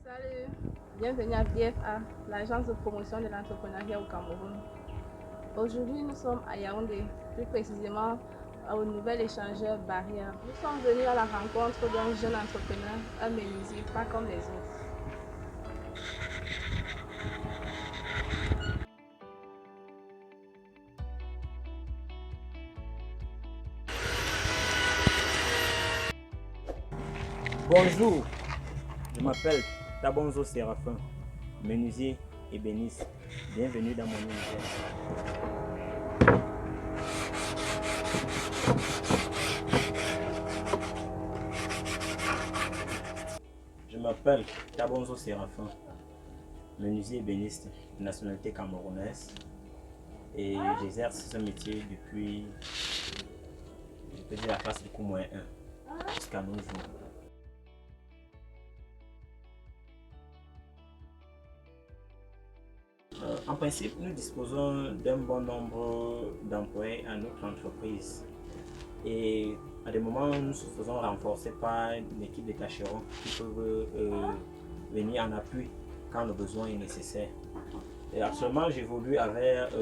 Salut, bienvenue à BFA, l'agence de promotion de l'entrepreneuriat au Cameroun. Aujourd'hui, nous sommes à Yaoundé, plus précisément au nouvel échangeur Barrière. Nous sommes venus à la rencontre d'un jeune entrepreneur, un menuisier, pas comme les autres. Bonjour, je m'appelle Tabonzo Séraphin, menuisier ébéniste. Bienvenue dans mon univers. Je m'appelle Tabonzo Séraphin, menuisier ébéniste de nationalité camerounaise et j'exerce ce métier depuis, je peux dire, la classe du coup moins 1 jusqu'à nos jours. En principe, nous disposons d'un bon nombre d'employés à notre entreprise et à des moments, nous nous faisons renforcer par une équipe de tâcherons qui peuvent venir en appui quand le besoin est nécessaire. Et actuellement, j'évolue avec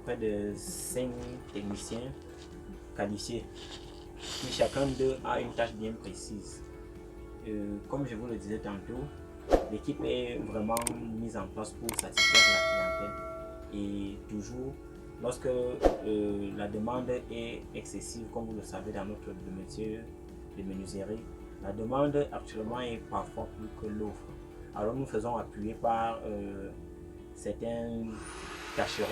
près de 5 techniciens qualifiés qui chacun d'eux a une tâche bien précise. Comme je vous le disais tantôt, l'équipe est vraiment mise en place pour satisfaire la clientèle et toujours lorsque la demande est excessive, comme vous le savez dans notre métier de menuiserie, la demande actuellement est parfois plus que l'offre. Alors nous faisons appuyer par certains tâcherons.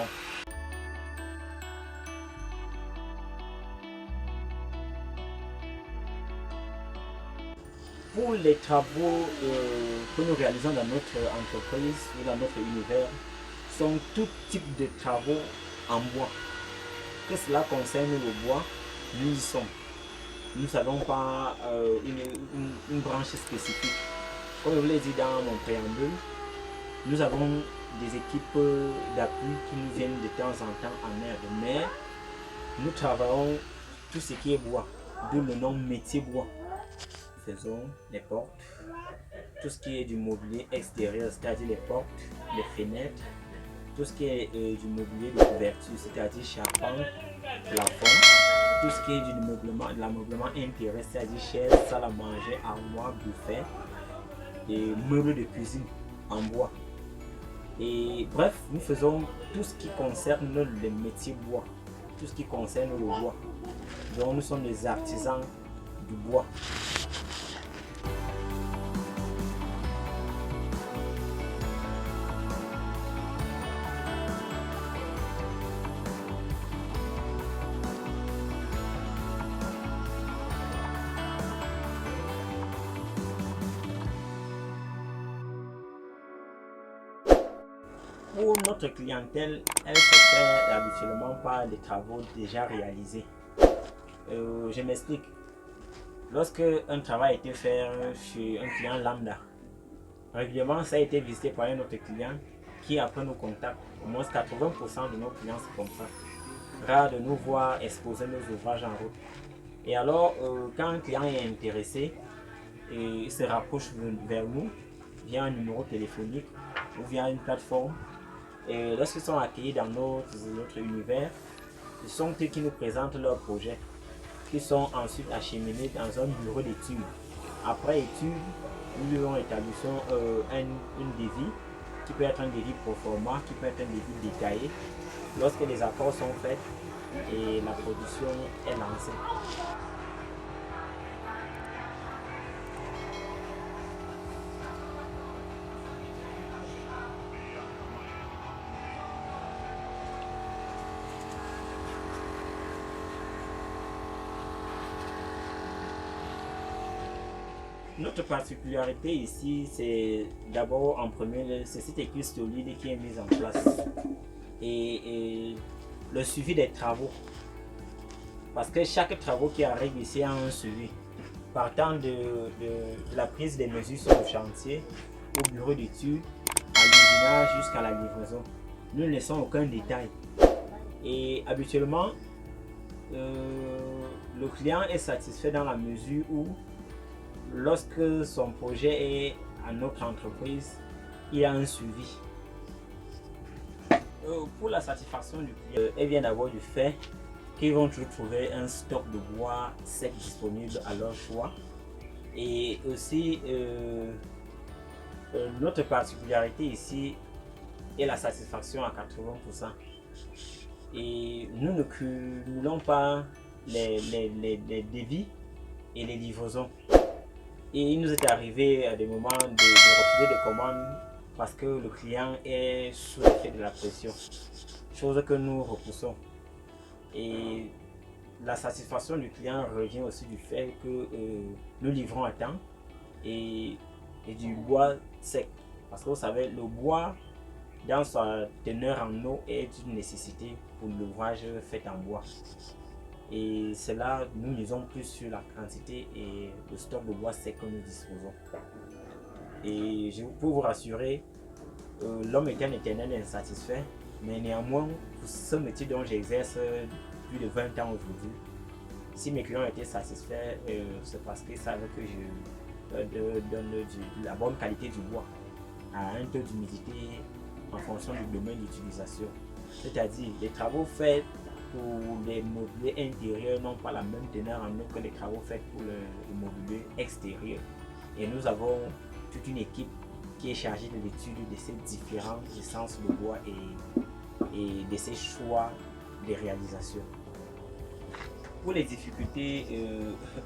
Pour les travaux que nous réalisons dans notre entreprise ou dans notre univers, sont tout type de travaux en bois. Que cela concerne le bois, nous y sommes. Nous n'avons pas une branche spécifique. Comme je vous l'ai dit dans mon préambule, nous avons des équipes d'appui qui nous viennent de temps en temps en aide, mais nous travaillons tout ce qui est bois, d'où le nom métier bois. Nous faisons les portes, tout ce qui est du mobilier extérieur, c'est-à-dire les portes, les fenêtres, tout ce qui est du mobilier de couverture, c'est-à-dire charpente, plafond, tout ce qui est de l'ameublement intérieur, c'est-à-dire chaises, salle à manger, armoire, buffet et meubles de cuisine en bois. Et bref, nous faisons tout ce qui concerne le métier bois, tout ce qui concerne le bois. Donc nous sommes des artisans du bois. Pour notre clientèle, elle se fait habituellement par les travaux déjà réalisés. Je m'explique. Lorsque un travail a été fait chez un client lambda, régulièrement ça a été visité par un autre client qui après nous contacte. Au moins 80% de nos clients c'est comme ça. Rare de nous voir exposer nos ouvrages en route. Et alors, quand un client est intéressé, il se rapproche vers nous via un numéro téléphonique ou via une plateforme. Et lorsqu'ils sont accueillis dans notre univers, ce sont eux qui nous présentent leurs projets, qui sont ensuite acheminés dans un bureau d'études. Après études, nous leur établissons une devis, qui peut être un devis pro forma, qui peut être un devis détaillé. Lorsque les accords sont faits et la production est lancée. Notre particularité ici, c'est d'abord en premier, c'est cette équipe solide qui est mise en place et le suivi des travaux. Parce que chaque travaux qui arrive ici a un suivi. Partant de la prise des mesures sur le chantier, au bureau d'études, à l'usinage jusqu'à la livraison. Nous ne laissons aucun détail. Et habituellement, le client est satisfait dans la mesure où lorsque son projet est à notre entreprise, il y a un suivi. Pour la satisfaction du client, elle vient d'abord du fait qu'ils vont toujours trouver un stock de bois sec disponible à leur choix. Et aussi, notre particularité ici est la satisfaction à 80%. Et nous ne cumulons pas les devis et les livraisons. Et il nous est arrivé à des moments de refuser des commandes parce que le client est sous l'effet de la pression, chose que nous repoussons. Et la satisfaction du client revient aussi du fait que nous livrons à temps et du bois sec. Parce que vous savez, le bois dans sa teneur en eau est une nécessité pour l'ouvrage fait en bois. Et cela, nous misons plus sur la quantité et le stock de bois sec que nous disposons. Et je peux vous rassurer, l'homme est un éternel insatisfait, mais néanmoins, pour ce métier dont j'exerce plus de 20 ans aujourd'hui, si mes clients étaient satisfaits, c'est parce qu'ils savaient que je donne la bonne qualité du bois à un taux d'humidité en fonction du domaine d'utilisation. C'est-à-dire, les travaux faits pour les mobiliers intérieurs n'ont pas la même teneur en eau que les travaux faits pour le mobilier extérieur. Et nous avons toute une équipe qui est chargée de l'étude de ces différents essences de bois et de ces choix de réalisation. Pour les difficultés,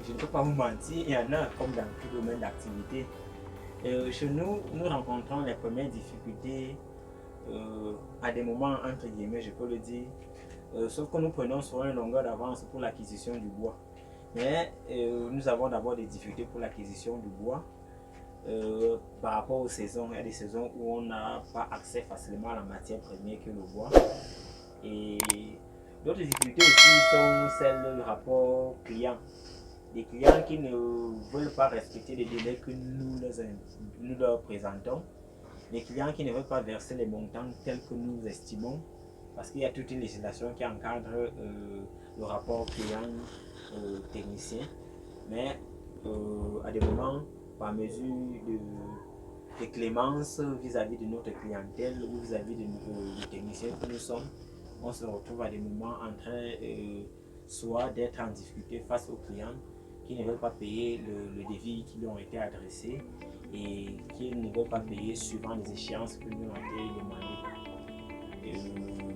je ne peux pas vous mentir, il y en a comme dans tout domaine d'activité. Chez nous, nous rencontrons les premières difficultés à des moments entre guillemets, je peux le dire, sauf que nous prenons sur une longueur d'avance pour l'acquisition du bois. Mais nous avons d'abord des difficultés pour l'acquisition du bois par rapport aux saisons. Il y a des saisons où on n'a pas accès facilement à la matière première que le bois. Et d'autres difficultés aussi sont celles du rapport client. Des clients qui ne veulent pas respecter les délais que nous leur présentons. Les clients qui ne veulent pas verser les montants tels que nous estimons, parce qu'il y a toute une législation qui encadre le rapport client-technicien. Mais à des moments, par mesure de clémence vis-à-vis de notre clientèle ou vis-à-vis du technicien que nous sommes, on se retrouve à des moments en train soit d'être en difficulté face aux clients qui ne veulent pas payer le devis qui leur ont été adressés et qui ne veulent pas payer suivant les échéances que nous avons été demandées.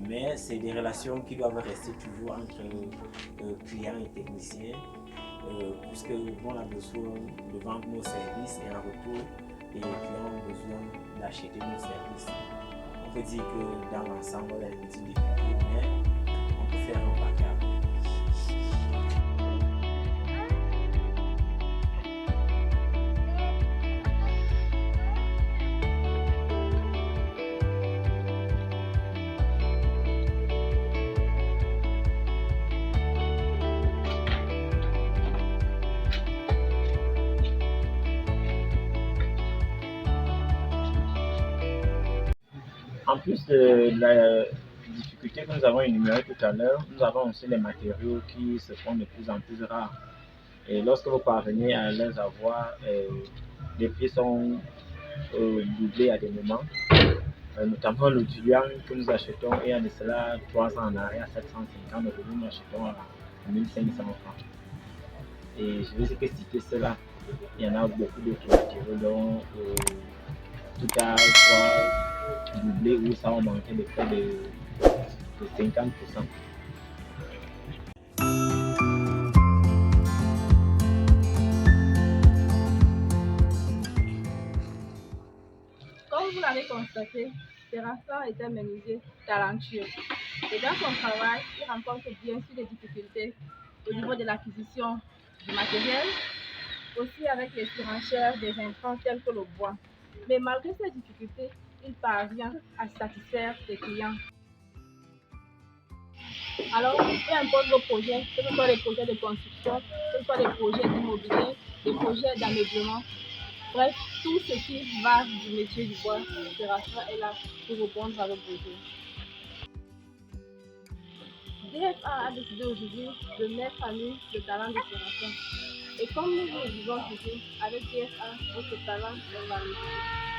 Mais c'est des relations qui doivent rester toujours entre clients et techniciens, puisque on a besoin de vendre nos services et en retour, les clients ont besoin d'acheter nos services. On peut dire que dans l'ensemble, on a des petites difficultés, mais on peut faire un placard. En plus de la difficulté que nous avons énumérée tout à l'heure, nous avons aussi les matériaux qui se font de plus en plus rares. Et lorsque vous parvenez à les avoir, les prix sont doublés à des moments. Notamment le diluant que nous achetons il y a de cela 3 ans en arrière à 750, aujourd'hui nous achetons à 1500 francs. Et je vais citer cela. Il y en a beaucoup d'autres matériaux dont tout a soit doublé ou ça a augmenté de près de 50%. Comme vous l'avez constaté, Séraphin est un menuisier talentueux. Et dans son travail, il rencontre bien sûr des difficultés au niveau de l'acquisition du matériel, aussi avec les surenchères des intrants tels que le bois. Mais malgré ces difficultés, il parvient à satisfaire ses clients. Alors, peu importe vos projets, que ce soit des projets de construction, que ce soit des projets immobiliers, des projets d'ameublement, bref, tout ce qui va du métier du bois, Séraphin est là pour répondre à vos besoins. DFA a décidé aujourd'hui de mettre à nu le talent des générations. Et comme nous le vivons toujours, avec DFA, notre talent est valorisé.